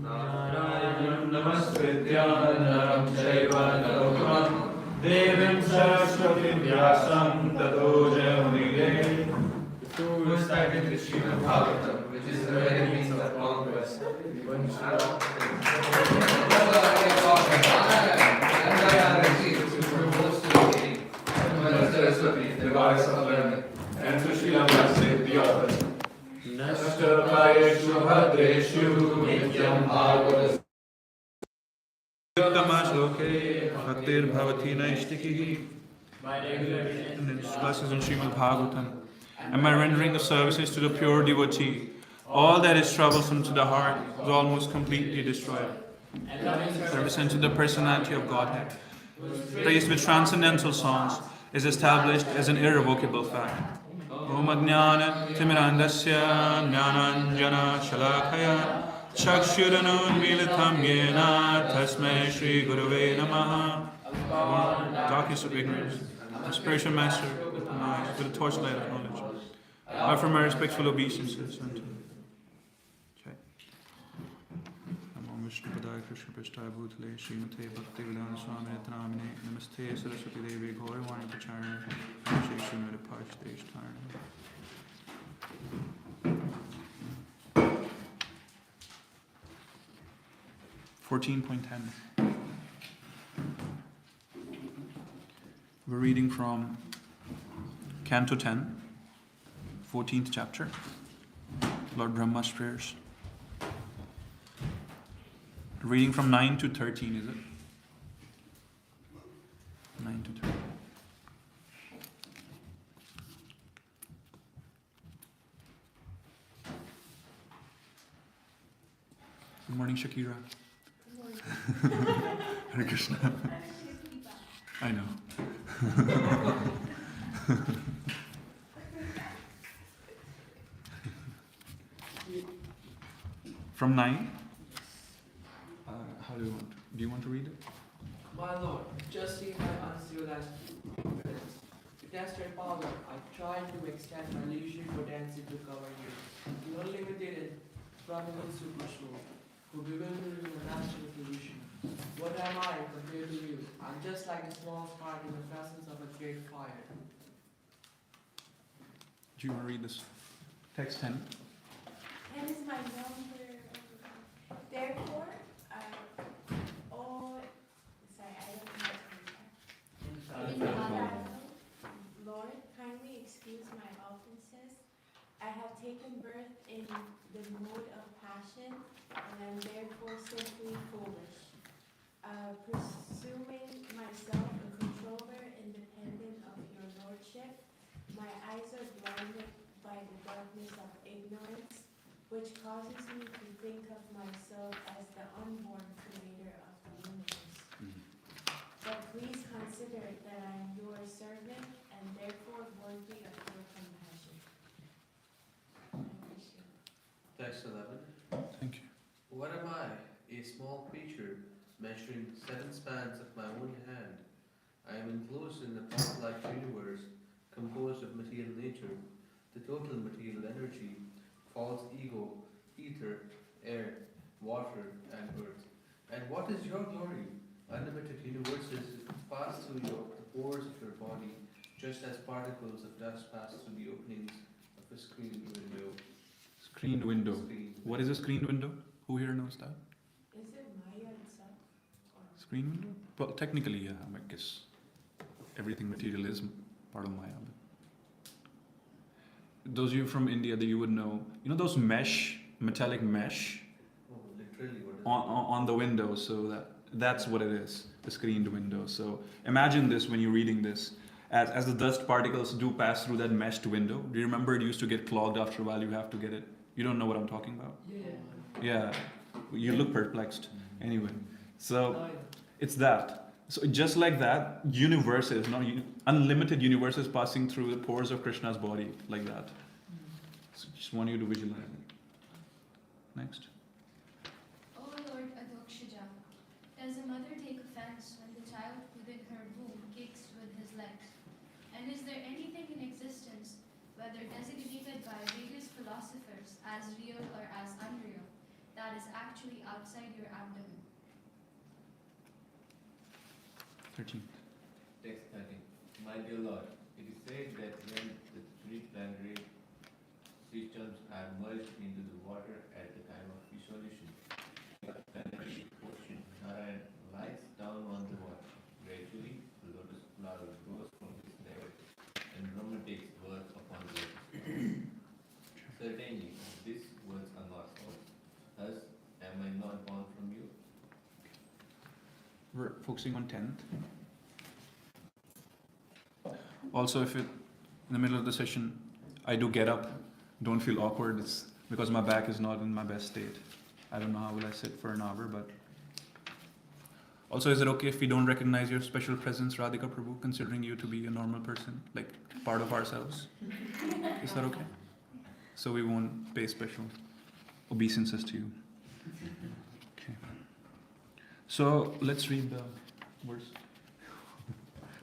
Narayanam Namaskritya Naram Chaiva Narottamam Devim Saraswatim Vyasam Tato Jayamudire. Who is cited the Srimad Bhagavatam, which is the very means of conquest. The goddess of learning, and to Srila Bhakta, the author. Nashtakayeshu Bhadreshu Nityam Bhagavata Uttama-shloke Bhaktir Bhavati Naishtikihi. Verses in Srimad Bhagavatam. And by rendering the services to the pure devotee, all that is troublesome to the heart is almost completely destroyed. Service unto the personality of Godhead, praised with transcendental songs, is established as an irrevocable fact. Om Ajnana Timirandasya Jnananjana Shalakaya Chakshuranu Militam Yena Tasmai Shri Gurave Namaha. Darkness of ignorance, the spiritual master with the eyes, with the torchlight of knowledge. Offer my respectful obeisances unto Namo Vishnu Padaya Krishna Prasthaya Bhutale Srimate Bhakti Vedanta Swami Nityanamine Namaste Saraswati Devi Gauri Vani Pacharya Shri Srimati Pashdesh Tarana. 14.10. We're reading from Canto 10, 14th chapter, Lord Brahma's prayers. Reading from 9 to 13, is it? 9 to 13. Good morning, Shakira. Good morning. Hare Krishna. I know. From 9? How do you want to read it? My Lord, just see my uncivilized friends. To test your power, I tried to extend my leadership for dancing to cover you. You are limited and probably superficial, who bewildered in the national pollution. What am I compared to you? I'm just like a small spark in the presence of a great fire. Do you want to read this? Text 10. 10 is my number. Therefore, I don't know. Lord, kindly excuse my offenses. I have taken birth in the mode of passion, and am therefore simply foolish. Presuming myself a controller independent of your lordship, my eyes are blinded by the darkness of ignorance, which causes me to think of myself as the unborn creator of the universe. But please consider that I am your servant and therefore worthy of your compassion. Text 11. Thank you. What am I? A small creature measuring 7 spans of my own hand. I am enclosed in a pot-like universe composed of material nature, the total material energy, false ego, ether, air, water, and earth. And what is your glory? Unlimited universes pass through the pores of your body, just as particles of dust pass through the openings of a screened window. Screened window. What is a screened window? Who here knows that? Is it Maya itself? Screen window? Well, technically, yeah, I guess everything material is part of Maya. Those of you from India, that you would know, you know those metallic mesh Literally, what is on the window, so that's what it is, the screened window. So imagine this when you're reading this. As the dust particles do pass through that meshed window, do you remember it used to get clogged after a while? You have to get it. You don't know what I'm talking about? Yeah. You look perplexed. Anyway, so it's that. So just like that, universes, unlimited universes passing through the pores of Krishna's body, like that. So just want you to visualize it. Next. O Lord Adokshija, does a mother take offense when the child within her womb kicks with his legs? And is there anything in existence, whether designated by various philosophers as real or as unreal, that is actually outside your abdomen? 13. Text 13. My dear Lord, it is said that when the three planetary systems are merged into the water at the time of dissolution, the planetary ocean Narayan lies down on the water. Gradually, the lotus flower grows from his level, and Brahma takes birth upon the lotus flower. Certainly, these words are not false. Thus, am I not born from you? We're focusing on 10th. Also, if in the middle of the session I do get up, don't feel awkward. It's because my back is not in my best state. I don't know how will I sit for an hour, but also, is it okay if we don't recognize your special presence, Radhika Prabhu, considering you to be a normal person, like part of ourselves? Is that okay? So we won't pay special obeisances to you. Okay. So let's read the verse.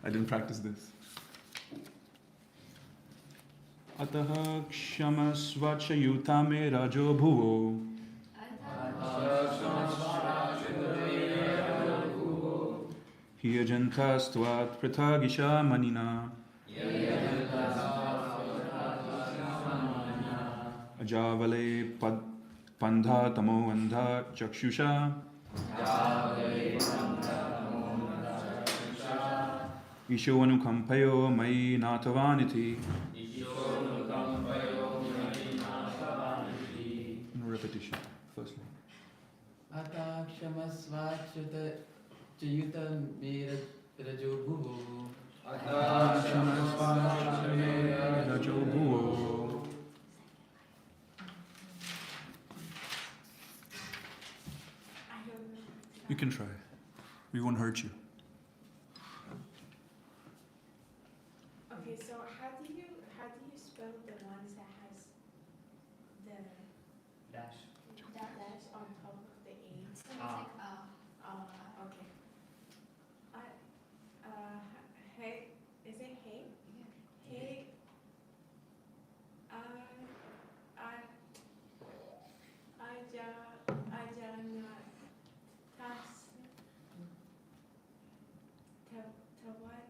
I didn't practice this. अतः क्षमस्वचयुता मे राजो भुवो ह्यजन्तास्त्वात् पृथगिषा मनिना अजावले पन्धा तमो अन्धा चक्षुषा ईशो अनुकम्पयो मयि नाथवानिति. No repetition. First line. Atakshamasvachyuta Chayuta Mera Rajo Bhuvo. Rajo bhuvo. I don't know. You can try. We won't hurt you. Okay, so how do you spell the ones that has the Dash. dash on top of the A? So it's like Okay. Hey, is it hey? Hey. Ajana tas tawat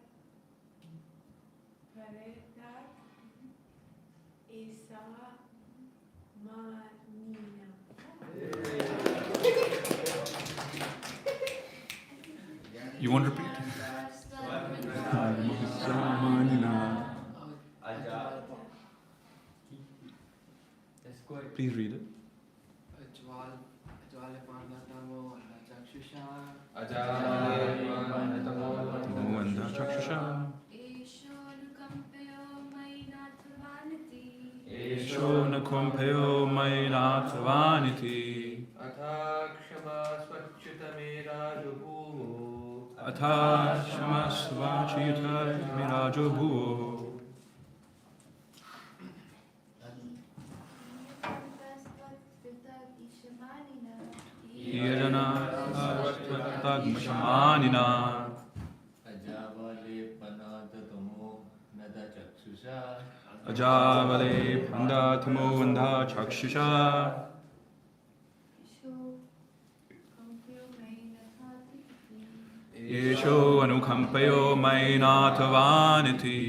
paredak isa manina. You won't repeat? That's good. Please read it. Tamo andha chakshusha. Esho nukampeyo mayi nathvaniti. Esho nakumpeo mayi nathvaniti. Athakshama swachyuta mera jubhuvo. Atha shamasvachita mirajo bhuvo. Yajana tagmashamanina. Ajavale panada tamo nada chakshusha. Ajavale panda tamo vandha chakshusha. Esho anukampayo mayi nathvaniti.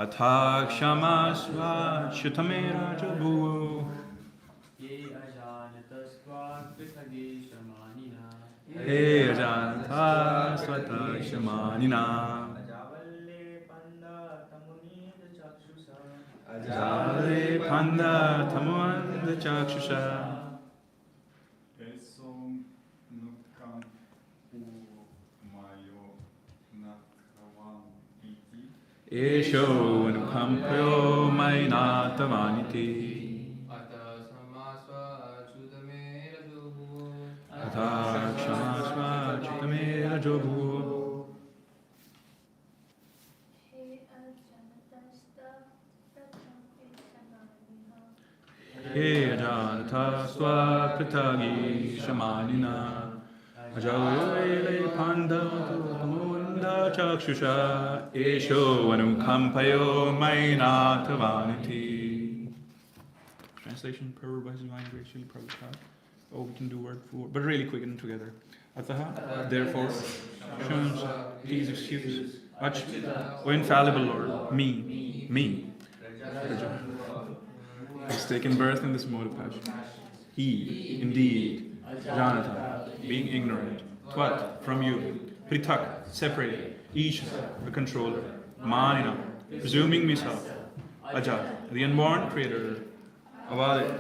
Atha kshamasva shutamera jabhuvo. He ajanta swata shamanina. Ajavale panda tamuanda chakshusha. Esho anukampayo mayi nathvaniti. Atha kshamasva chitamera jobhuvo. He ajanata swa pritagi shamanina. Ajavale panda tamunda chakshusha. Esho anukampayo mayi nathvaniti. translation, Prabhu by His divine grace, Srila Prabhupada. Oh, we can do word for word, but really quick and together. Ataha, therefore, Shams, please excuse. Ach, O infallible Lord, me, Raja, has taken birth in this mode of passion. He, indeed, Janata, being ignorant, Tvat, from you, Prithak, separated, Isha, the controller, Manina, presuming himself, Aja, the unborn creator, Avadit,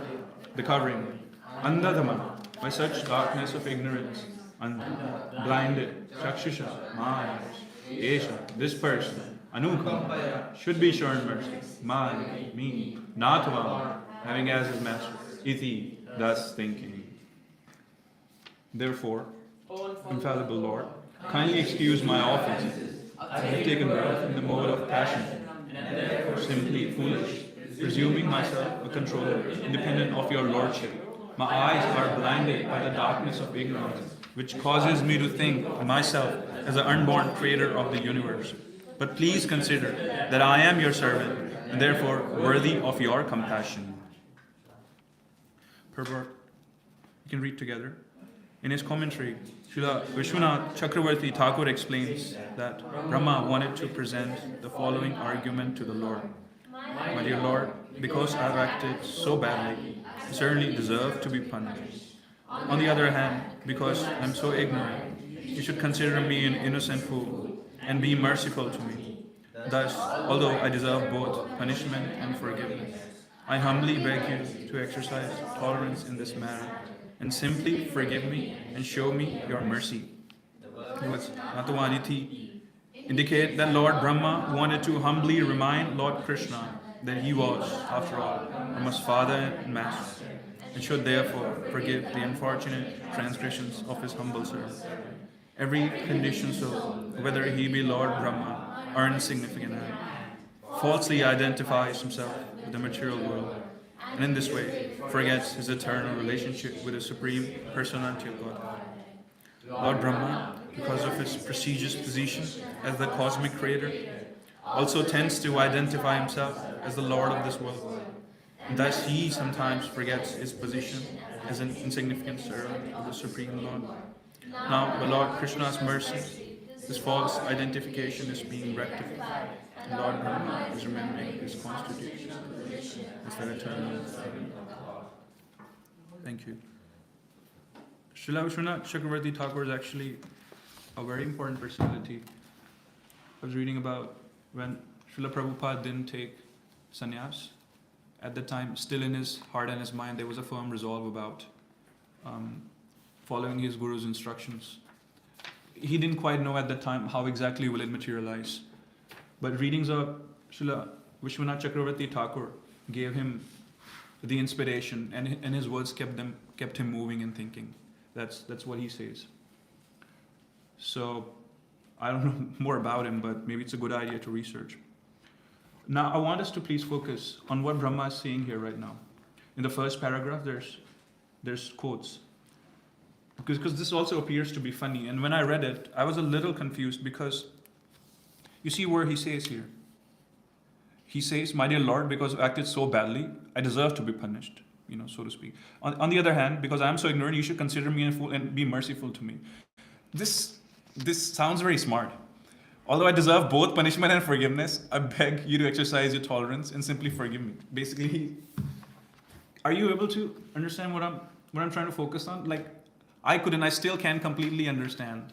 the covering, Andadama, by such darkness of ignorance, and blinded, Chakshusha, my eyes, Esha, this person, Anukam, should be shown mercy, me, Natavam, having as his master, Iti, thus thinking. Therefore, infallible Lord, kindly excuse my offenses. I have taken birth in the mode of passion, and therefore simply foolish, presuming myself a controller, independent of your lordship. My eyes are blinded by the darkness of ignorance, which causes me to think myself as the unborn creator of the universe. But please consider that I am your servant, and therefore worthy of your compassion. Purport. You can read together. In his commentary, Srila Vishwanath Chakravarti Thakur explains that Brahma wanted to present the following argument to the Lord. My dear Lord, because I have acted so badly, I certainly deserve to be punished. On the other hand, because I am so ignorant, you should consider me an innocent fool and be merciful to me. Thus, although I deserve both punishment and forgiveness, I humbly beg you to exercise tolerance in this matter and simply forgive me and show me your mercy. Words Natavaniti indicate that Lord Brahma wanted to humbly remind Lord Krishna that he was, after all, Brahma's father and master, and should therefore forgive the unfortunate transgressions of his humble servant. Every conditioned soul, whether he be Lord Brahma or insignificant animal, falsely identifies himself with the material world, and in this way forgets his eternal relationship with the Supreme Personality of God. Lord Brahma, because of his prestigious position as the cosmic creator, also tends to identify himself as the Lord of this world. And thus he sometimes forgets his position as an insignificant servant of the Supreme Lord. Now, by Lord Krishna's mercy, this false identification is being rectified, and Lord Brahma is remembering his constitution as their eternal servant. Thank you. Srila Vishwanath Chakravarti Thakur is actually a very important personality. I was reading about when Srila Prabhupada didn't take sannyas. At the time, still in his heart and his mind, there was a firm resolve about following his guru's instructions. He didn't quite know at the time how exactly will it materialize. But readings of Srila Vishwanath Chakravarti Thakur gave him the inspiration, and his words kept him moving and thinking. That's what he says. So I don't know more about him, but maybe it's a good idea to research. Now I want us to please focus on what Brahma is saying here right now. In the first paragraph, there's quotes. Because this also appears to be funny. And when I read it, I was a little confused because you see where he says here. He says, my dear Lord, because I acted so badly, I deserve to be punished, so to speak. On the other hand, because I am so ignorant, you should consider me a fool and be merciful to me. This sounds very smart. Although I deserve both punishment and forgiveness, I beg you to exercise your tolerance and simply forgive me. Basically, are you able to understand what I'm trying to focus on? Like, I could and I still can't completely understand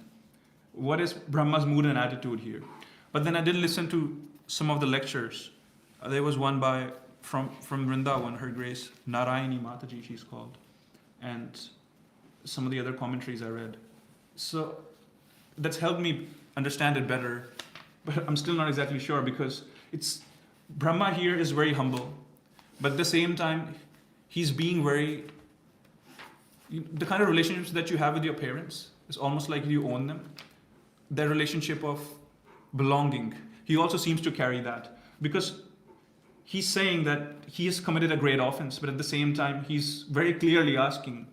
what is Brahma's mood and attitude here. But then I did listen to some of the lectures. There was one from Vrindavan, Her Grace Narayani Mataji, she's called, and some of the other commentaries I read. So that's helped me understand it better, but I'm still not exactly sure because Brahma here is very humble, but at the same time, he's being very, the kind of relationships that you have with your parents is almost like you own them. That relationship of belonging, he also seems to carry that because he's saying that he has committed a great offense, but at the same time, he's very clearly asking,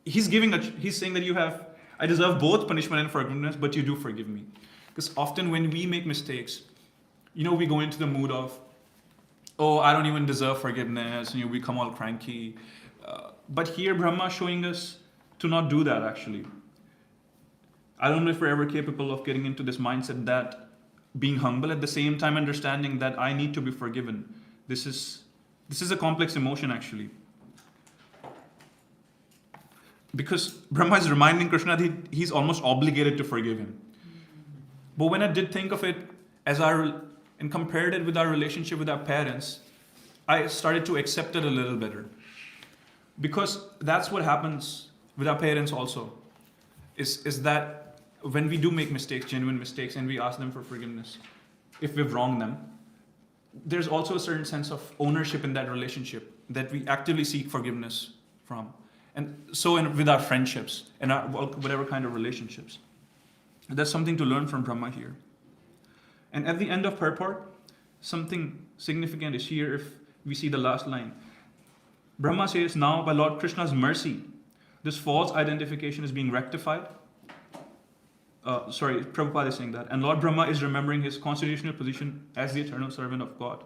he's saying that I deserve both punishment and forgiveness, but you do forgive me. Because often when we make mistakes, we go into the mood of oh, I don't even deserve forgiveness, and you become all cranky. But here Brahma is showing us to not do that actually. I don't know if we're ever capable of getting into this mindset that being humble at the same time understanding that I need to be forgiven. This is a complex emotion actually. Because Brahma is reminding Krishna that he's almost obligated to forgive him. But when I did think of it and compared it with our relationship with our parents, I started to accept it a little better. Because that's what happens with our parents also. Is that when we do make mistakes, genuine mistakes, and we ask them for forgiveness, if we've wronged them, there's also a certain sense of ownership in that relationship that we actively seek forgiveness from. And so with our friendships and our whatever kind of relationships. There's something to learn from Brahma here. And at the end of purport, something significant is here if we see the last line. Brahma says, now by Lord Krishna's mercy, this false identification is being rectified. Prabhupada is saying that. And Lord Brahma is remembering his constitutional position as the eternal servant of God.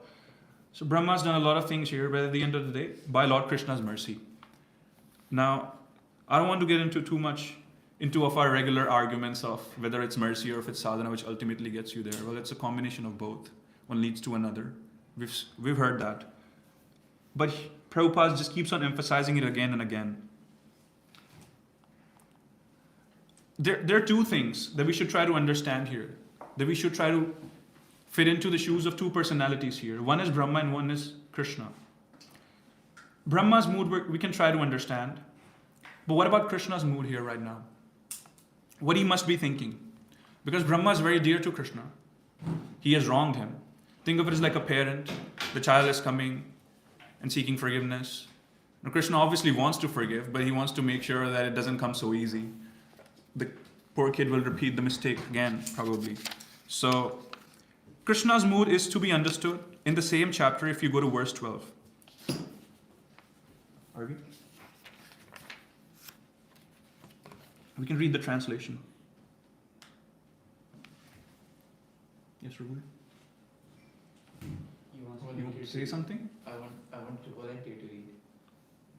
So Brahma's done a lot of things here, but at the end of the day, by Lord Krishna's mercy. Now, I don't want to get into too much into of our regular arguments of whether it's mercy or if it's sadhana which ultimately gets you there. Well, it's a combination of both. One leads to another. We've heard that. But Prabhupada just keeps on emphasizing it again and again. There are two things that we should try to understand here. That we should try to fit into the shoes of two personalities here. One is Brahma and one is Krishna. Brahma's mood we can try to understand. But what about Krishna's mood here right now? What he must be thinking. Because Brahma is very dear to Krishna. He has wronged him. Think of it as like a parent. The child is coming and seeking forgiveness. Now, Krishna obviously wants to forgive, but he wants to make sure that it doesn't come so easy. The poor kid will repeat the mistake again, probably. So, Krishna's mood is to be understood in the same chapter if you go to verse 12. Are we? We can read the translation. Yes, Raghu? You want to say something? I want to volunteer to read.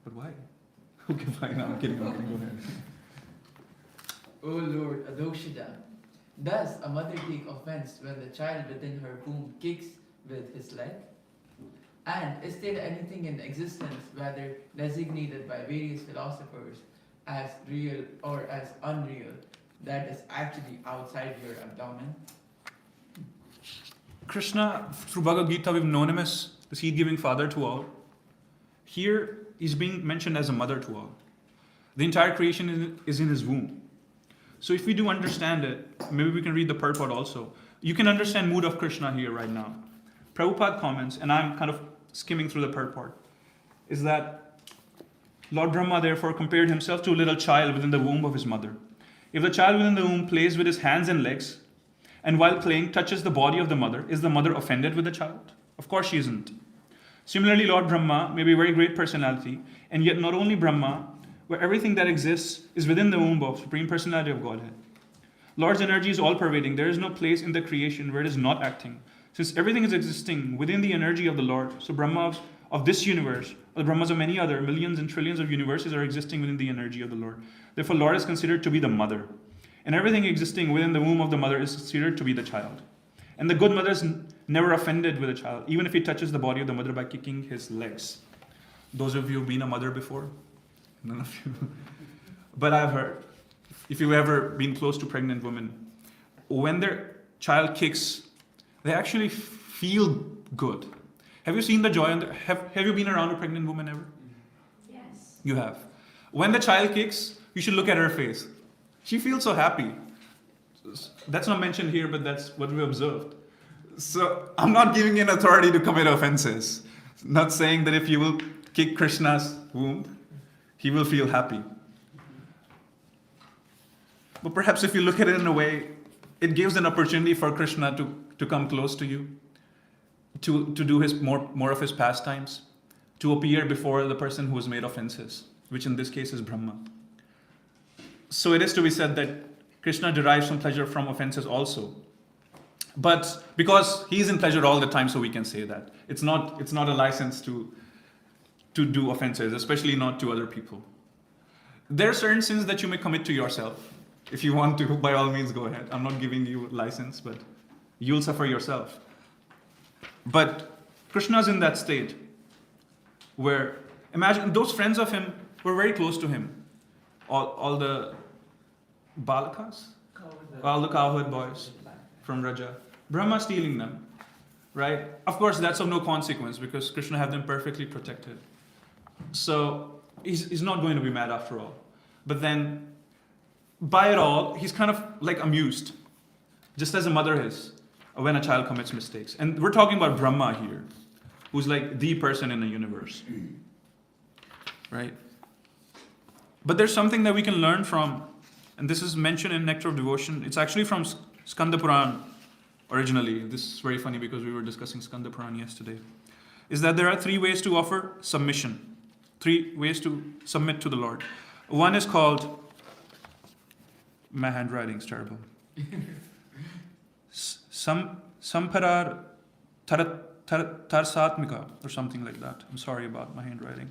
But why? Okay, fine. I'm kidding. Go ahead. O Lord Adokshija, does a mother take offense when the child within her womb kicks with his leg? And is there anything in existence, whether designated by various philosophers as real or as unreal, that is actually outside your abdomen? Krishna, through Bhagavad Gita, we've known him as the seed-giving father to all. Here, he's being mentioned as a mother to all. The entire creation is in his womb. So if we do understand it, maybe we can read the purport also. You can understand mood of Krishna here right now. Prabhupada comments, and I'm kind of skimming through the purport, is that Lord Brahma therefore compared himself to a little child within the womb of his mother. If the child within the womb plays with his hands and legs, and while playing touches the body of the mother, is the mother offended with the child? Of course she isn't. Similarly, Lord Brahma may be a very great personality, and yet not only Brahma, where everything that exists is within the womb of Supreme Personality of Godhead. Lord's energy is all-pervading. There is no place in the creation where it is not acting. Since everything is existing within the energy of the Lord, so Brahmas of this universe, or the Brahmas of many other millions and trillions of universes are existing within the energy of the Lord. Therefore, Lord is considered to be the mother. And everything existing within the womb of the mother is considered to be the child. And the good mother is never offended with a child, even if he touches the body of the mother by kicking his legs. Those of you who've been a mother before? None of you. But I've heard, if you've ever been close to pregnant women, when their child kicks, they actually feel good. Have you seen the joy? Have you been around a pregnant woman ever? Yes. You have. When the child kicks, you should look at her face. She feels so happy. That's not mentioned here, but that's what we observed. So I'm not giving in authority to commit offenses. Not saying that if you will kick Krishna's womb, he will feel happy. But perhaps if you look at it in a way, it gives an opportunity for Krishna to come close to you, to do his more of his pastimes, to appear before the person who has made offenses, which in this case is Brahma. So it is to be said that Krishna derives some pleasure from offenses also. But because he's in pleasure all the time, so we can say that. It's not a license to do offenses, especially not to other people. There are certain sins that you may commit to yourself. If you want to, by all means, go ahead. I'm not giving you license, but you'll suffer yourself. But Krishna's in that state where, imagine, those friends of him were very close to him. All the balakas, all the cowherd boys from Raja. Brahma stealing them, right? Of course, that's of no consequence because Krishna had them perfectly protected. So he's not going to be mad after all. But then, by it all, he's kind of like amused, just as a mother is when a child commits mistakes. And we're talking about Brahma here, who's like the person in the universe, right? But there's something that we can learn from, and this is mentioned in Nectar of Devotion. It's actually from Skanda Puran originally. This is very funny because we were discussing Skanda Puran yesterday. Is that there are 3 ways to offer submission, 3 ways to submit to the Lord. One is called, my handwriting's terrible. Samparar Tarsatmika or something like that. I'm sorry about my handwriting.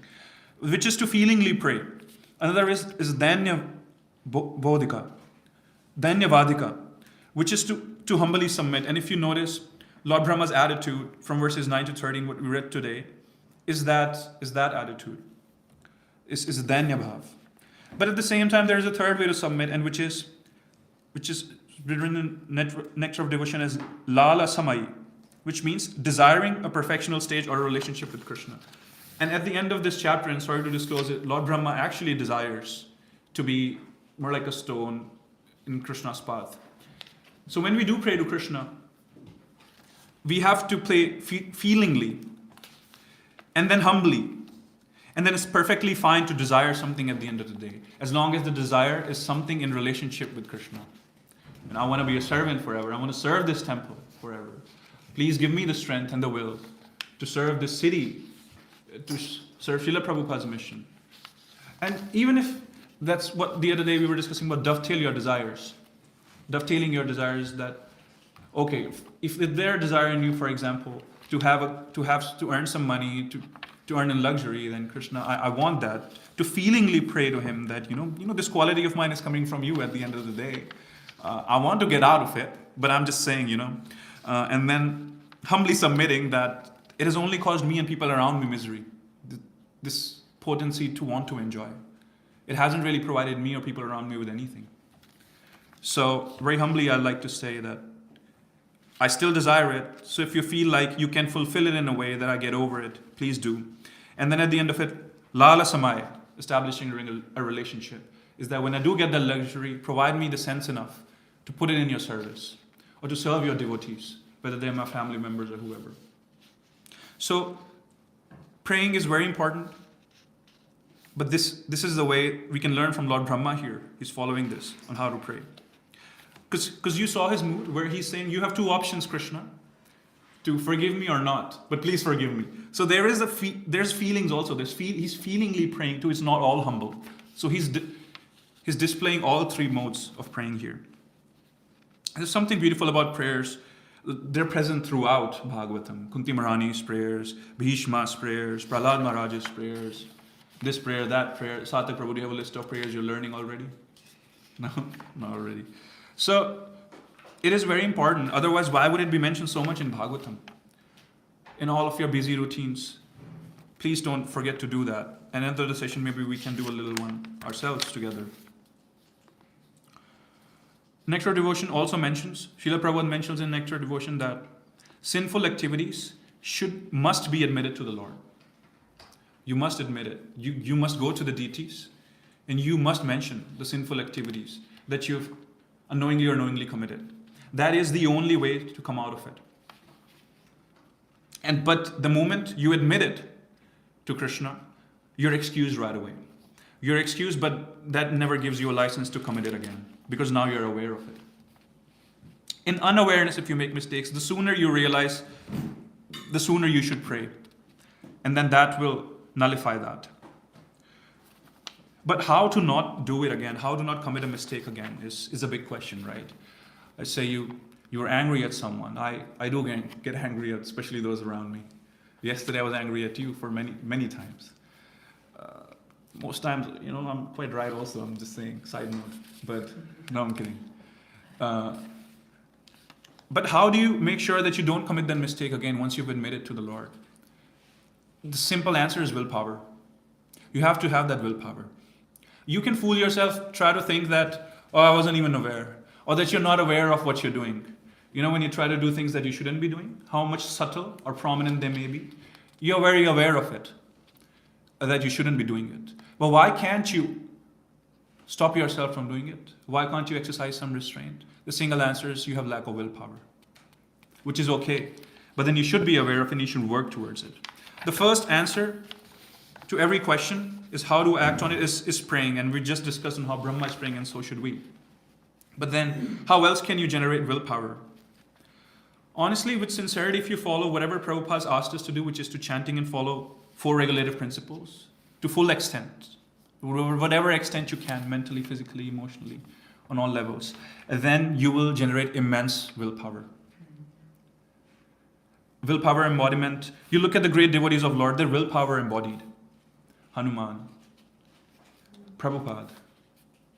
Which is to feelingly pray. Another is Danya Bodhika, Danya Vadika, which is to humbly submit. And if you notice, Lord Brahma's attitude from verses 9 to 13, what we read today, is that attitude. Is Danya Bhav. But at the same time, there is a third way to submit, and which is written in Nectar of Devotion as Lala Samai, which means desiring a perfectional stage or a relationship with Krishna. And at the end of this chapter, and sorry to disclose it, Lord Brahma actually desires to be more like a stone in Krishna's path. So when we do pray to Krishna, we have to pray feelingly and then humbly. And then it's perfectly fine to desire something at the end of the day, as long as the desire is something in relationship with Krishna. And I want to be a servant forever. I want to serve this temple forever. Please give me the strength and the will to serve this city, to serve Srila Prabhupada's mission. And even if that's what the other day we were discussing about, dovetail your desires. Dovetailing your desires that, okay, if they're desiring you, for example, to earn some money, to earn in luxury, then Krishna, I want that. To feelingly pray to him that, this quality of mine is coming from you at the end of the day. I want to get out of it, but I'm just saying, and then humbly submitting that it has only caused me and people around me misery. This potency to want to enjoy. It hasn't really provided me or people around me with anything. So very humbly, I'd like to say that I still desire it. So if you feel like you can fulfill it in a way that I get over it, please do. And then at the end of it, Lala Samaya, establishing a relationship, is that when I do get the luxury, provide me the sense enough to put it in your service or to serve your devotees, whether they're my family members or whoever. So praying is very important, but this is the way we can learn from Lord Brahma here. He's following this on how to pray. Because you saw his mood where he's saying, you have 2 options, Krishna, to forgive me or not, but please forgive me. So there's feelings also. He's feelingly praying too. It's not all humble. So he's displaying all 3 modes of praying here. There's something beautiful about prayers. They're present throughout Bhagavatam. Kunti Maharani's prayers, Bhishma's prayers, Prahlad Maharaj's prayers, this prayer, that prayer. Satak Prabhu, do you have a list of prayers you're learning already? No, not already. So it is very important. Otherwise, why would it be mentioned so much in Bhagavatam? In all of your busy routines, please don't forget to do that. And after the session, maybe we can do a little one ourselves together. Nectar of Devotion also mentions, Srila Prabhupada mentions in Nectar of Devotion that sinful activities must be admitted to the Lord. You must admit it. You must go to the deities and you must mention the sinful activities that you've unknowingly or knowingly committed. That is the only way to come out of it. But the moment you admit it to Krishna, you're excused right away. You're excused, but that never gives you a license to commit it again, because now you're aware of it. In unawareness, if you make mistakes, the sooner you realize, the sooner you should pray. And then that will nullify that. But how to not do it again, how to not commit a mistake again is a big question, right? I say you You were angry at someone. I do get angry at especially those around me. Yesterday I was angry at you for many, many times. Most times, I'm quite right also, I'm just saying, side note. But, no, I'm kidding. But how do you make sure that you don't commit that mistake again once you've admitted to the Lord? The simple answer is willpower. You have to have that willpower. You can fool yourself, try to think that, I wasn't even aware, or that you're not aware of what you're doing. When you try to do things that you shouldn't be doing, how much subtle or prominent they may be, you're very aware of it, that you shouldn't be doing it. But why can't you stop yourself from doing it? Why can't you exercise some restraint? The single answer is you have lack of willpower, which is okay. But then you should be aware of it and you should work towards it. The first answer to every question is how to act on it is praying. And we just discussed on how Brahma is praying, and so should we. But then, how else can you generate willpower? Honestly, with sincerity, if you follow whatever Prabhupada asked us to do, which is to chanting and follow 4 regulative principles, to full extent, whatever extent you can, mentally, physically, emotionally, on all levels, then you will generate immense willpower. Willpower embodiment. You look at the great devotees of Lord, their willpower embodied. Hanuman, Prabhupada.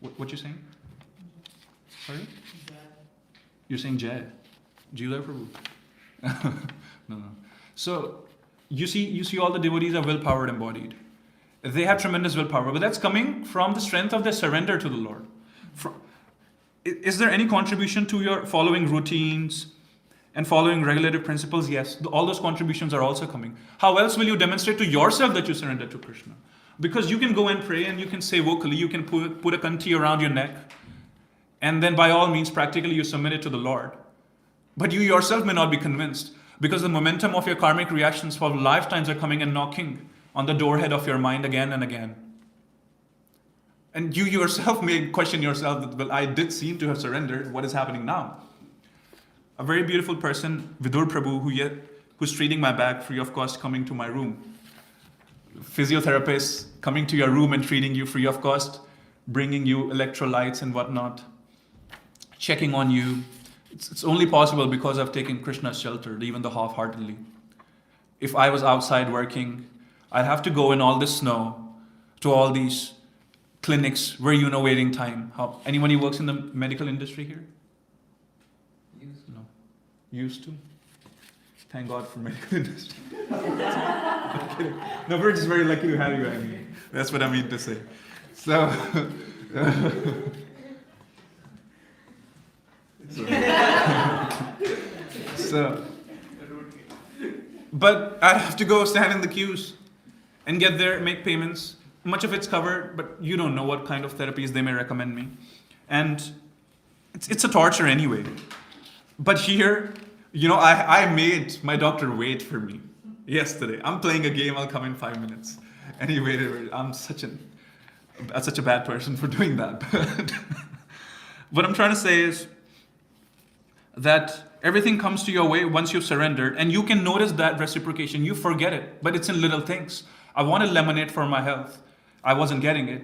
What you saying? Sorry? You're saying Jai. Jila Prabhu. No. So you see all the devotees are willpower embodied. They have tremendous willpower, but that's coming from the strength of their surrender to the Lord. Is there any contribution to your following routines and following regulative principles? Yes, all those contributions are also coming. How else will you demonstrate to yourself that you surrender to Krishna? Because you can go and pray and you can say vocally, you can put a kanti around your neck, and then by all means, practically you submit it to the Lord. But you yourself may not be convinced, because the momentum of your karmic reactions for lifetimes are coming and knocking on the doorhead of your mind again and again. And you yourself may question yourself that, well, I did seem to have surrendered. What is happening now? A very beautiful person, Vidur Prabhu, who's treating my back free of cost, coming to my room. Physiotherapists coming to your room and treating you free of cost, bringing you electrolytes and whatnot, checking on you. It's only possible because I've taken Krishna's shelter, even the half-heartedly. If I was outside working, I'd have to go in all this snow to all these clinics where waiting time. Anyone who works in the medical industry here? No. Used to? Thank God for medical industry. I'm kidding. No, we're just very lucky to have you, I mean. That's what I mean to say. But I'd have to go stand in the queues and get there, make payments. Much of it's covered, but you don't know what kind of therapies they may recommend me. And it's a torture anyway. But here, I made my doctor wait for me yesterday. I'm playing a game, I'll come in 5 minutes. And he waited. I'm such a bad person for doing that. What I'm trying to say is that everything comes to your way once you've surrendered, and you can notice that reciprocation. You forget it, but it's in little things. I wanted lemonade for my health. I wasn't getting it.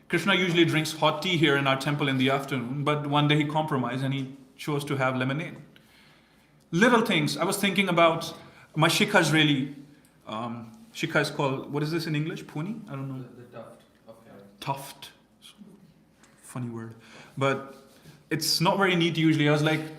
Krishna usually drinks hot tea here in our temple in the afternoon, but one day he compromised and he chose to have lemonade. Little things. I was thinking about my shikha's really, shikha is called, what is this in English? Puni? I don't know. The tuft of hair. Tuft. Funny word. But it's not very neat usually.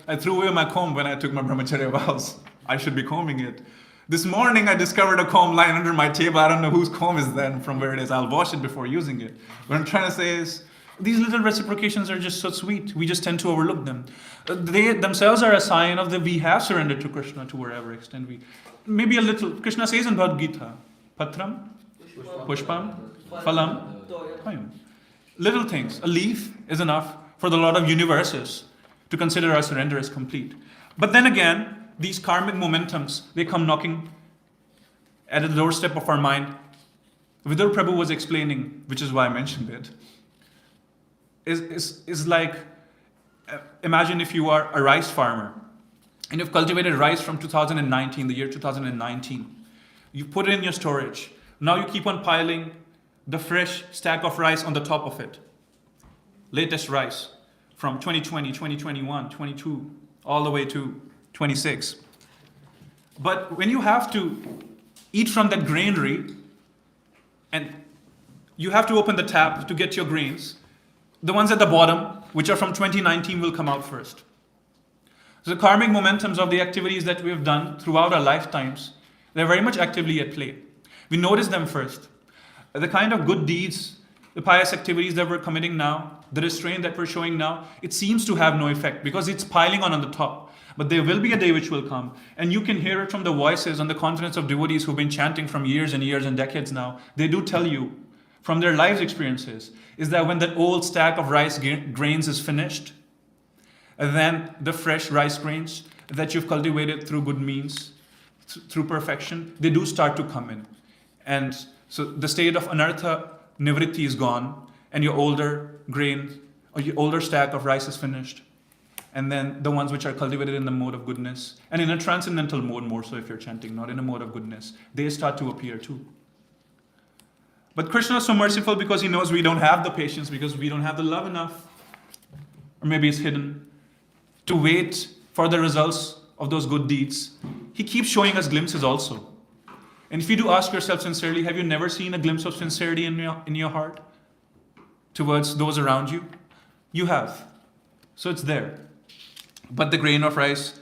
I threw away my comb when I took my brahmacharya vows. I should be combing it. This morning I discovered a comb lying under my table. I don't know whose comb is then, from where it is. I'll wash it before using it. What I'm trying to say is, these little reciprocations are just so sweet. We just tend to overlook them. They themselves are a sign of that we have surrendered to Krishna to wherever extent we. Maybe a little. Krishna says in Bhagavad Gita, Patram, Pushpam, Phalam, Toyam. Little things. A leaf is enough for the Lord of universes to consider our surrender as complete. But then again, these karmic momentums, they come knocking at the doorstep of our mind. Vidur Prabhu was explaining, which is why I mentioned it, is like, imagine if you are a rice farmer and you've cultivated rice from 2019, the year 2019. You put it in your storage. Now you keep on piling the fresh stack of rice on the top of it. Latest rice from 2020, 2021, 22, all the way to 26. But when you have to eat from that granary, and you have to open the tap to get your grains, the ones at the bottom, which are from 2019, will come out first. So the karmic momentums of the activities that we have done throughout our lifetimes, they're very much actively at play. We notice them first. The kind of good deeds, the pious activities that we're committing now, the restraint that we're showing now, it seems to have no effect because it's piling on the top. But there will be a day which will come, and you can hear it from the voices and the confidence of devotees who've been chanting from years and years and decades now. They do tell you from their lives experiences is that when that old stack of rice grains is finished, then the fresh rice grains that you've cultivated through good means, through perfection, they do start to come in. And so the state of anartha nivritti is gone, and your older grain or your older stack of rice is finished. And then the ones which are cultivated in the mode of goodness, and in a transcendental mode more so if you're chanting, not in a mode of goodness, they start to appear too. But Krishna is so merciful because he knows we don't have the patience, because we don't have the love enough, or maybe it's hidden, to wait for the results of those good deeds. He keeps showing us glimpses also. And if you do ask yourself sincerely, have you never seen a glimpse of sincerity in your heart towards those around you? You have. So it's there. But the grain of rice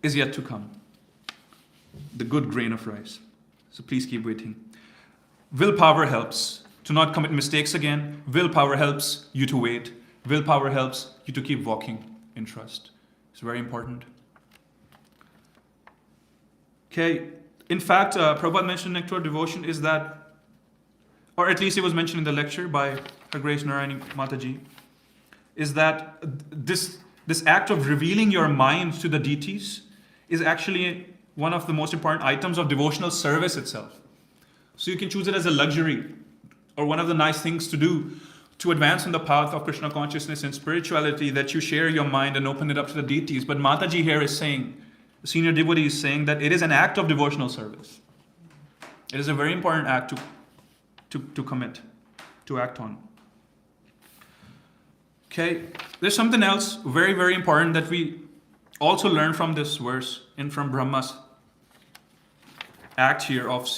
is yet to come. The good grain of rice. So please keep waiting. Willpower helps to not commit mistakes again. Willpower helps you to wait. Willpower helps you to keep walking in trust. It's very important. Okay. In fact, Prabhupada mentioned nectar devotion is that, or at least it was mentioned in the lecture by Her Grace Narayani Mataji, is that this act of revealing your mind to the deities is actually one of the most important items of devotional service itself. So you can choose it as a luxury or one of the nice things to do to advance in the path of Krishna consciousness and spirituality, that you share your mind and open it up to the deities. But Mataji here is saying, the senior devotee is saying that it is an act of devotional service. It is a very important act to commit, to act on. Okay, there's something else very, very important that we also learn from this verse and from Brahma's act here of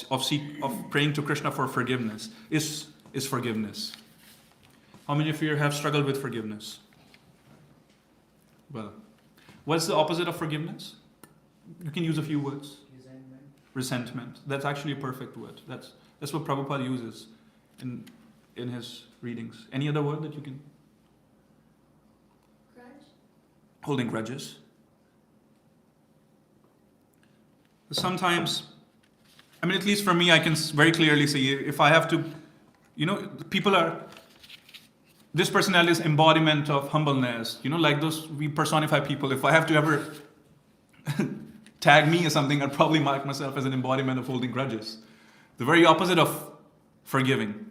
praying to Krishna for forgiveness is forgiveness. How many of you have struggled with forgiveness? Well, what's the opposite of forgiveness? You can use a few words. Resentment. That's actually a perfect word. That's what Prabhupada uses in his readings. Any other word that you can? Grudge? Holding grudges. Sometimes, I mean, at least for me, I can very clearly say if I have to, people are, this personality is embodiment of humbleness, like those, we personify people. If I have to ever tag me as something, I'd probably mark myself as an embodiment of holding grudges. The very opposite of forgiving.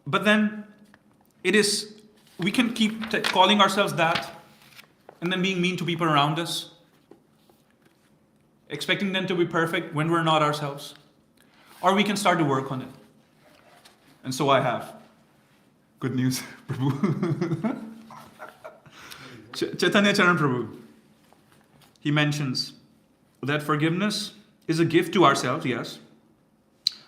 But then we can keep calling ourselves that and then being mean to people around us, expecting them to be perfect when we're not ourselves. Or we can start to work on it. And so I have. Good news, Prabhu. Chaitanya Charan Prabhu. He mentions that forgiveness is a gift to ourselves, yes,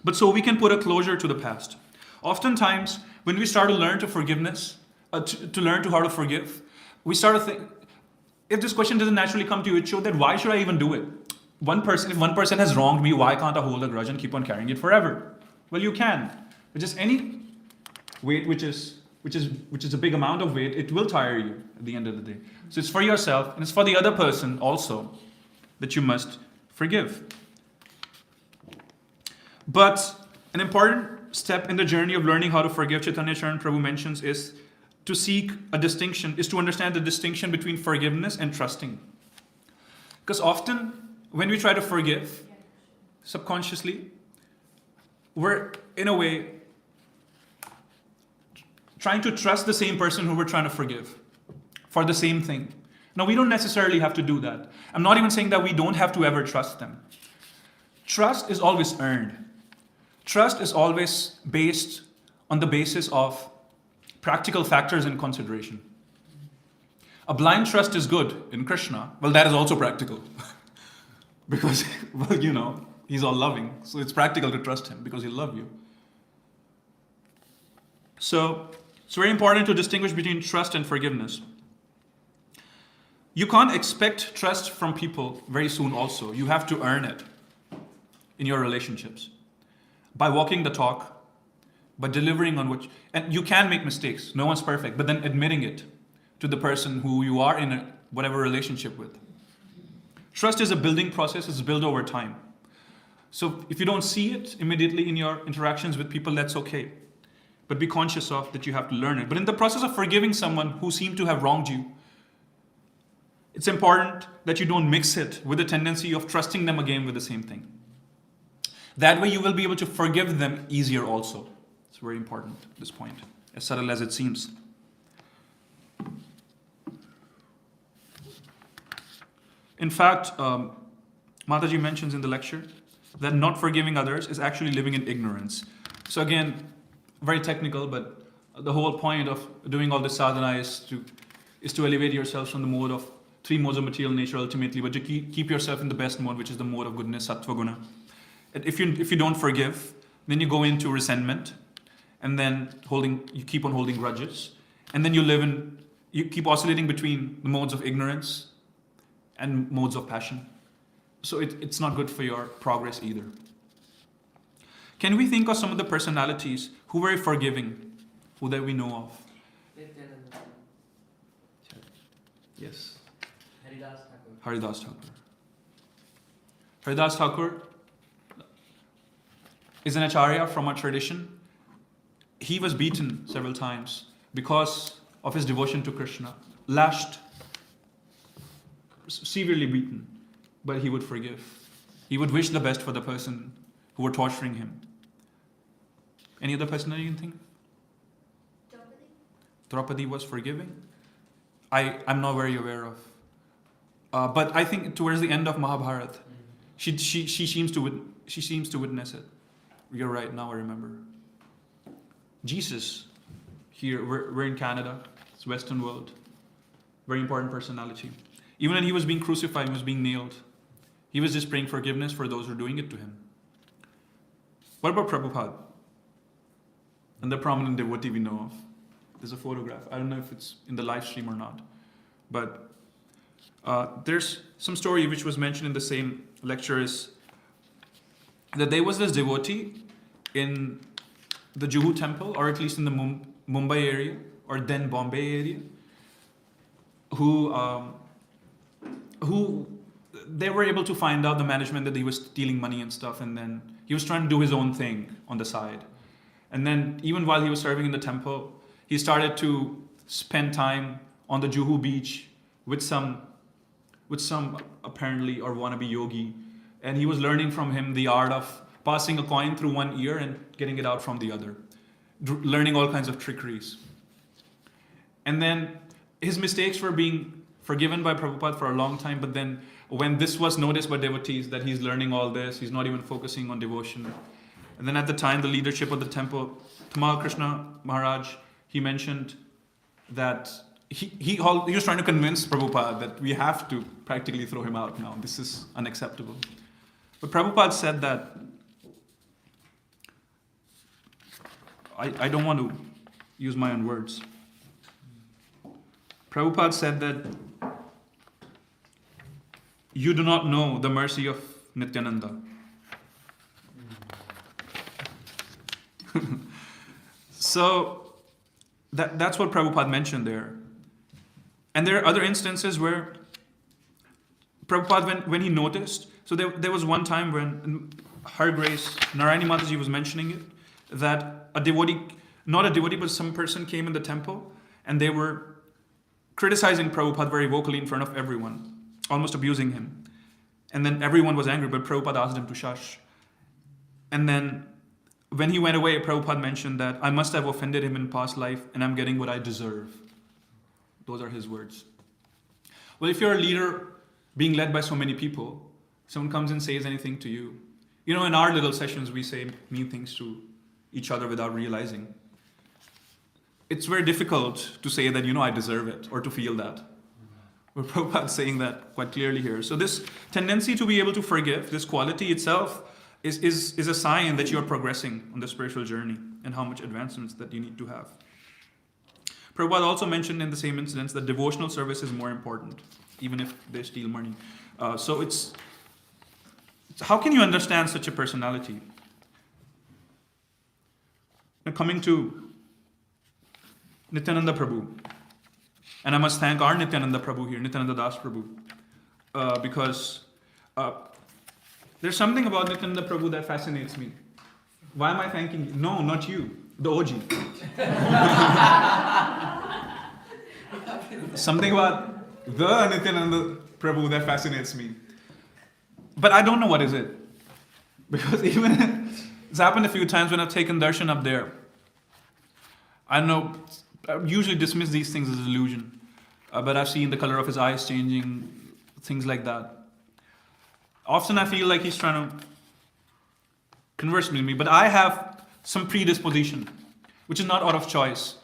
but so we can put a closure to the past. Oftentimes, when we start to learn to forgiveness, to learn to how to forgive, we start to think, if this question doesn't naturally come to you, it shows that why should I even do it? If one person has wronged me, why can't I hold a grudge and keep on carrying it forever? Well, you can. But just any weight which is a big amount of weight, it will tire you at the end of the day. So it's for yourself and it's for the other person also that you must forgive. But an important step in the journey of learning how to forgive, Chaitanya Charan Prabhu mentions, is to seek a distinction, is to understand the distinction between forgiveness and trusting. Because often when we try to forgive, subconsciously, we're in a way trying to trust the same person who we're trying to forgive for the same thing. Now, we don't necessarily have to do that. I'm not even saying that we don't have to ever trust them. Trust is always earned. Trust is always based on the basis of practical factors in consideration. A blind trust is good in Krishna. Well, that is also practical. Because, well, he's all loving. So it's practical to trust him because he'll love you. So it's very important to distinguish between trust and forgiveness. You can't expect trust from people very soon also. You have to earn it in your relationships. By walking the talk, by delivering on and you can make mistakes. No one's perfect. But then admitting it to the person who you are in whatever relationship with. Trust is a building process. It's built over time. So if you don't see it immediately in your interactions with people, that's okay. But be conscious of that you have to learn it. But in the process of forgiving someone who seemed to have wronged you, it's important that you don't mix it with the tendency of trusting them again with the same thing. That way you will be able to forgive them easier also. It's very important, this point, as subtle as it seems. In fact, Mataji mentions in the lecture that not forgiving others is actually living in ignorance. So again, very technical, but the whole point of doing all this sadhana is to elevate yourself from the three modes of material nature ultimately, but to keep yourself in the best mode, which is the mode of goodness, sattva guna. And if you don't forgive, then you go into resentment, and then you keep on holding grudges, and then you keep oscillating between the modes of ignorance and modes of passion. So it's not good for your progress either. Can we think of some of the personalities who were forgiving, who that we know of? Nityananda. Yes. Haridas Thakur. Haridas Thakur. Haridas Thakur is an acharya from our tradition. He was beaten several times because of his devotion to Krishna. Lashed, severely beaten, but he would forgive. He would wish the best for the person who were torturing him. Any other person that you can think of? Draupadi was forgiving? I'm not very aware of. But I think towards the end of Mahabharata, she seems to witness it. You're right, now I remember. Jesus, here, we're in Canada, it's Western world. Very important personality. Even when he was being crucified, he was being nailed, he was just praying forgiveness for those who are doing it to him. What about Prabhupada? And the prominent devotee we know of. There's a photograph. I don't know if it's in the live stream or not. But there's some story which was mentioned in the same lecture is that there was this devotee in the Juhu temple, or at least in the Mumbai area, or then Bombay area, who they were able to find out the management that he was stealing money and stuff, and then he was trying to do his own thing on the side. And then even while he was serving in the temple, he started to spend time on the Juhu beach with some apparently or wannabe yogi, and he was learning from him the art of passing a coin through one ear and getting it out from the other, learning all kinds of trickeries. And then his mistakes were being forgiven by Prabhupada for a long time, but then when this was noticed by devotees that he's learning all this, he's not even focusing on devotion. And then at the time, the leadership of the temple, Tamal Krishna Maharaj, he mentioned that he was trying to convince Prabhupada that we have to practically throw him out now. This is unacceptable. But Prabhupada said that, I don't want to use my own words. Prabhupada said that you do not know the mercy of Nityananda. So that's what Prabhupada mentioned there. And there are other instances where Prabhupada, when he noticed, so there was one time when Her Grace, Narayani Mataji was mentioning it, that a devotee, not a devotee, but some person came in the temple and they were criticizing Prabhupada very vocally in front of everyone, almost abusing him. And then everyone was angry, but Prabhupada asked him to shush. And then when he went away, Prabhupada mentioned that I must have offended him in past life and I'm getting what I deserve. Those are his words. Well, if you're a leader being led by so many people, someone comes and says anything to you. In our little sessions, we say mean things to each other without realizing. It's very difficult to say that, I deserve it, or to feel that. But Prabhupada is saying that quite clearly here. So this tendency to be able to forgive, this quality itself, is a sign that you are progressing on the spiritual journey and how much advancements that you need to have. Prabhupada also mentioned in the same incidents that devotional service is more important, even if they steal money. So it's how can you understand such a personality? Now coming to Nityananda Prabhu, and I must thank our Nityananda Prabhu here, Nityananda Das Prabhu, because there's something about Nityananda Prabhu that fascinates me. Why am I thanking you? No, not you, the OG. Something about the Nityananda Prabhu that fascinates me. But I don't know what is it. Because even it's happened a few times when I've taken darshan up there. I usually dismiss these things as illusion. But I've seen the color of his eyes changing, things like that. Often I feel like he's trying to converse with me, but I have some predisposition, which is not out of choice.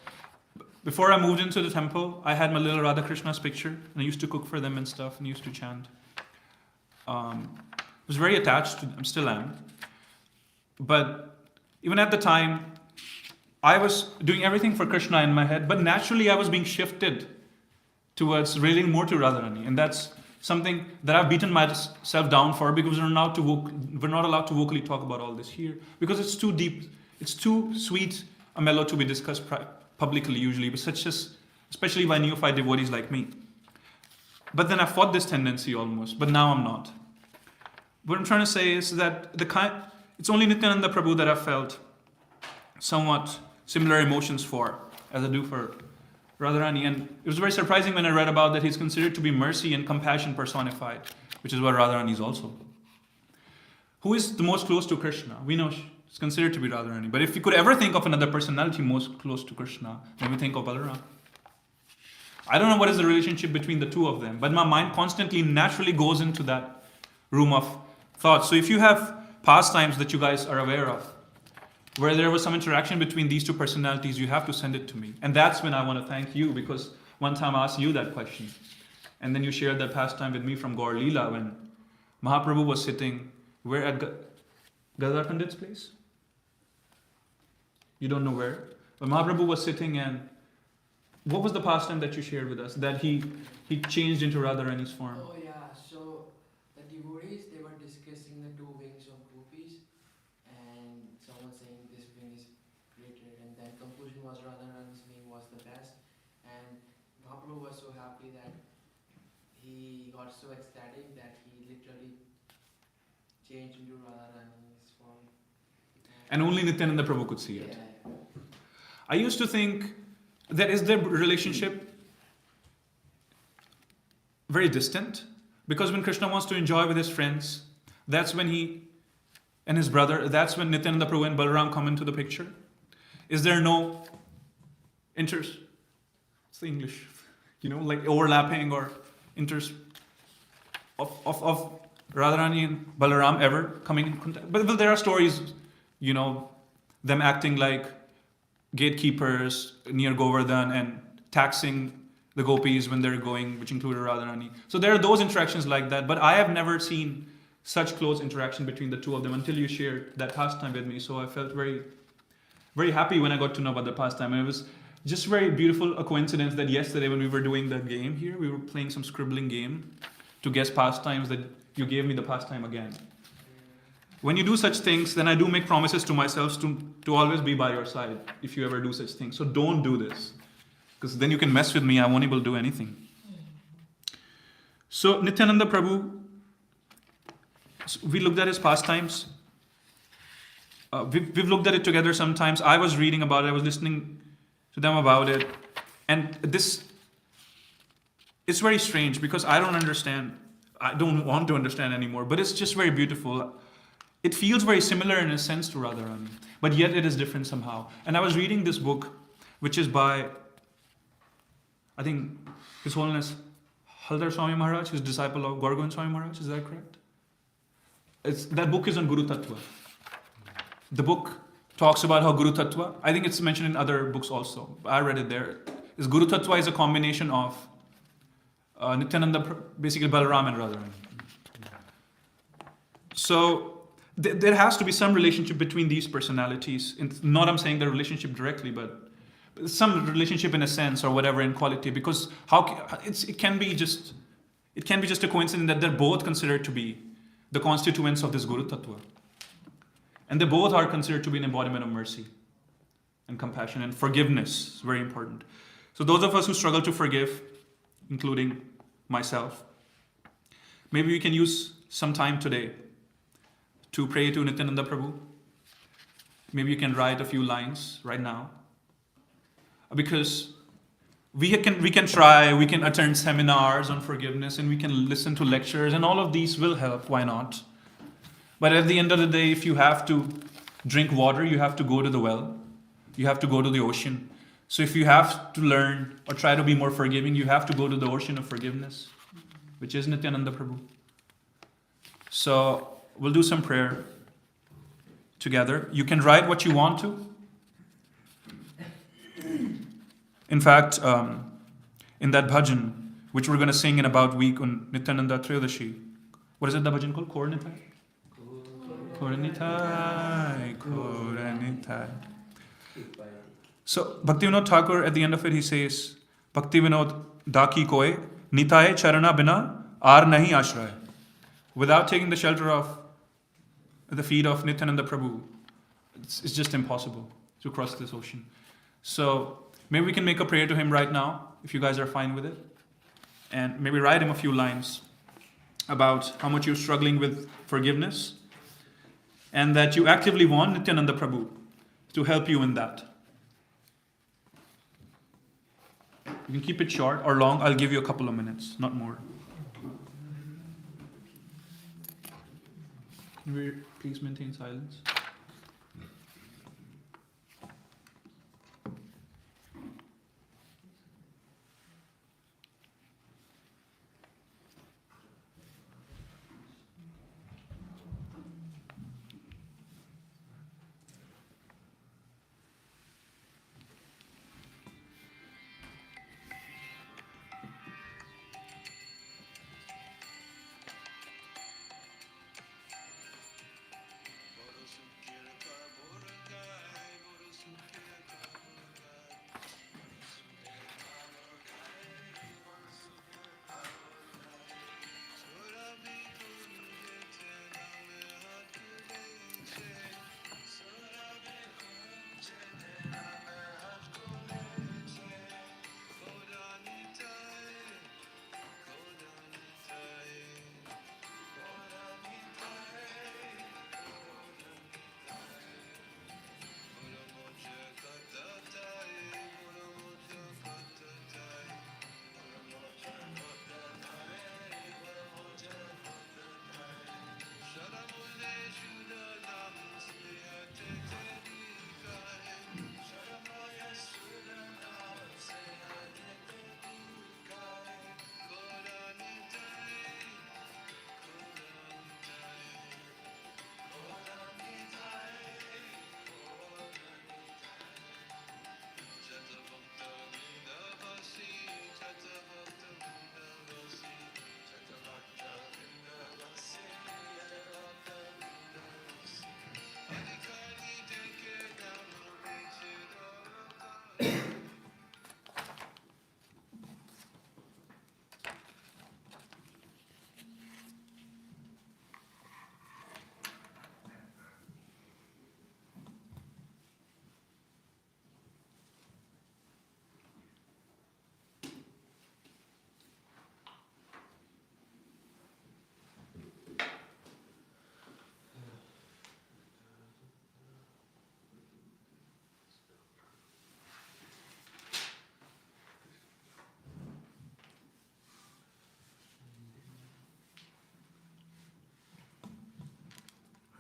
Before I moved into the temple, I had my little Radha Krishna's picture, and I used to cook for them and stuff, and used to chant. I was very attached to them, still am. But even at the time, I was doing everything for Krishna in my head, but naturally I was being shifted towards relating more to Radharani, and that's something that I've beaten myself down for, because we're not allowed to vocally talk about all this here, because it's too deep, it's too sweet a mellow to be discussed publicly usually, but especially by neophyte devotees like me. But then I fought this tendency almost, but now I'm not. What I'm trying to say is that it's only Nityananda Prabhu that I've felt somewhat similar emotions for, as I do for Radharani. And it was very surprising when I read about that he's considered to be mercy and compassion personified, which is what Radharani is also. Who is the most close to Krishna? We know it's considered to be Radharani. But if you could ever think of another personality most close to Krishna, then we think of Balaram. I don't know what is the relationship between the two of them, but my mind constantly, naturally goes into that room of thought. So if you have pastimes that you guys are aware of, where there was some interaction between these two personalities, you have to send it to me. And that's when I want to thank you, because one time I asked you that question. And then you shared that pastime with me from Gaur Leela when Mahaprabhu was sitting, where at Gadadhar Pandit's place? You don't know where? But Mahaprabhu was sitting, and what was the pastime that you shared with us? That he changed into Radharani's form. Oh yeah, so the devotees, they were discussing the two wings of gopis, and someone saying this wing is greater, and then conclusion was Radharani's wing was the best, and Mahaprabhu was so happy that he got so ecstatic that he literally changed into Radharani's form. And only Nityananda Prabhu could see it. Yeah. I used to think that is their relationship very distant, because when Krishna wants to enjoy with his friends, that's when he and his brother, that's when Nityananda Prabhu and Balaram come into the picture. Is there no what's the English? Like overlapping or of Radharani and Balaram ever coming in contact? But there are stories, them acting like gatekeepers near Govardhan and taxing the gopis when they're going, which included Radharani. So there are those interactions like that, but I have never seen such close interaction between the two of them until you shared that pastime with me. So I felt very, very happy when I got to know about the pastime. And it was just very beautiful a coincidence that yesterday when we were doing the game here, we were playing some scribbling game to guess pastimes, that you gave me the pastime again. When you do such things, then I do make promises to myself to always be by your side if you ever do such things. So don't do this, because then you can mess with me. I won't able to do anything. So Nityananda Prabhu, we looked at his pastimes. We've looked at it together sometimes. I was reading about it. I was listening to them about it. And it's very strange, because I don't understand. I don't want to understand anymore. But it's just very beautiful. It feels very similar in a sense to Radharani, but yet it is different somehow. And I was reading this book, which is by, I think, His Holiness Haldar Swami Maharaj, his disciple of Gaur Swami Maharaj. Is that correct? That book is on Guru Tattva. The book talks about how Guru Tattva, I think it's mentioned in other books also. I read it there. Guru Tattva is a combination of Nityananda, basically Balaram and Radharani. So there has to be some relationship between these personalities. Not I'm saying the relationship directly, but some relationship in a sense or whatever in quality. Because it can be just a coincidence that they're both considered to be the constituents of this Guru Tattva, and they both are considered to be an embodiment of mercy and compassion and forgiveness. Is very important. So those of us who struggle to forgive, including myself, maybe we can use some time today to pray to Nityananda Prabhu. Maybe you can write a few lines right now. Because we can try, we can attend seminars on forgiveness, and we can listen to lectures, and all of these will help, why not? But at the end of the day, if you have to drink water, you have to go to the well. You have to go to the ocean. So if you have to learn or try to be more forgiving, you have to go to the ocean of forgiveness, which is Nityananda Prabhu. So we'll do some prayer together. You can write what you want to. In fact, in that bhajan, which we're going to sing in about a week on Nityananda Triyodashi, what is it, the bhajan called? Kor Nitai? Kor Nitai, Kor Nitai. So, Bhakti Vinod Thakur, at the end of it, he says, Bhakti Vinod Daki Koe, Nitai Charana Bina, Ar Nahi Ashray. Without taking the shelter of the feet of Nityananda Prabhu, it's just impossible to cross this ocean. So, maybe we can make a prayer to him right now, if you guys are fine with it. And maybe write him a few lines about how much you're struggling with forgiveness, and that you actively want Nityananda Prabhu to help you in that. You can keep it short or long. I'll give you a couple of minutes, not more. Can we please maintain silence?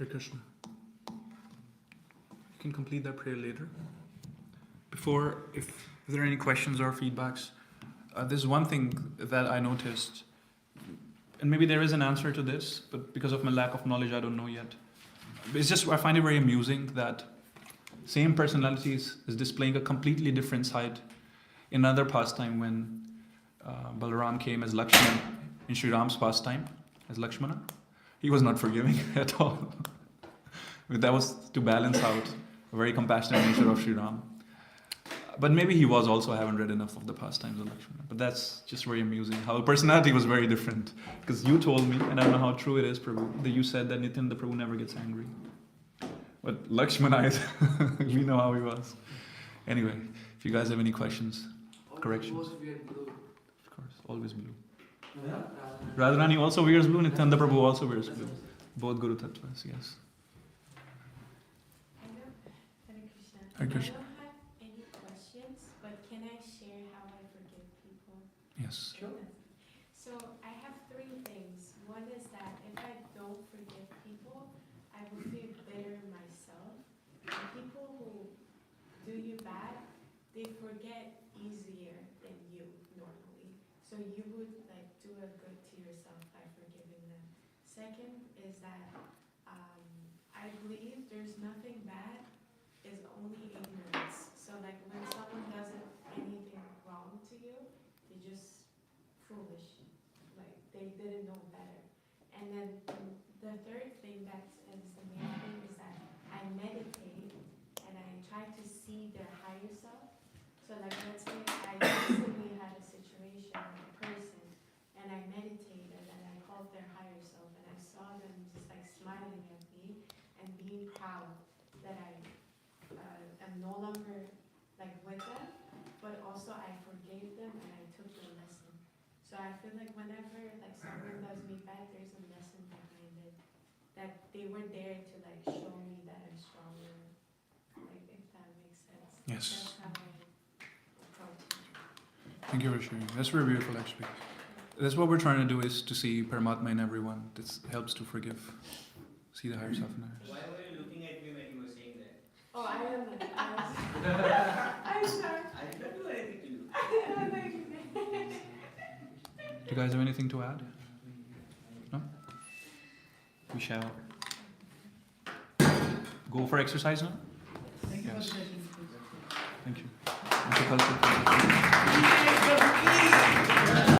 Hare Krishna. You can complete that prayer later. Before, if there are any questions or feedbacks, there's one thing that I noticed, and maybe there is an answer to this, but because of my lack of knowledge, I don't know yet. It's just, I find it very amusing that same personality is displaying a completely different side in another pastime when Balaram came as Lakshman in Sri Ram's pastime, as Lakshmana, he was not forgiving at all. That was to balance out a very compassionate nature of Sri Ram. But maybe he was also, I haven't read enough of the pastimes of Lakshmana. But that's just very amusing. How personality was very different. Because you told me, and I don't know how true it is, Prabhu, that you said that Nitin, the Prabhu, never gets angry. But Lakshmana is, we know how he was. Anyway, if you guys have any questions, corrections. Both wear blue. Of course, always blue. Yeah. Radharani also wears blue, Nityananda Prabhu also wears blue. Both Guru Tattvas, yes. Hare Krishna. Hare Krishna. I don't have any questions, but can I share how I forgive people? Yes. Sure. So I have three things. One is that if I don't forgive people, I will feel bitter myself. And people who do you bad, they forget easier than you normally. So you would like do a good to yourself by forgiving them. Second is that I believe there's nothing bad, is only ignorance. So like when someone does anything wrong to you, they're just foolish. Like they didn't know better. And then the third thing that is the main thing is that I meditate and I try to see their higher self. So like let's say I recently had a situation with a person and I meditated and I called their higher self and I saw them just like smiling at me and being proud that I am no longer like with them, but also I forgave them and I took the lesson. So I feel like whenever like someone does me bad, there's a lesson behind it. That they were there to like show me that I'm stronger. Like if that makes sense. Yes. That's how I approach it. Thank you for sharing. That's very beautiful, actually. That's what we're trying to do, is to see Paramatma in everyone. This helps to forgive. See the higher self in others. Why were you looking at me when you were saying that? Oh, I am. I'm sorry. I did not do anything to you. Do you guys have anything to add? No? We shall go for exercise now? Thank you for Yes. the session. Thank you. Thank you, Kalsi.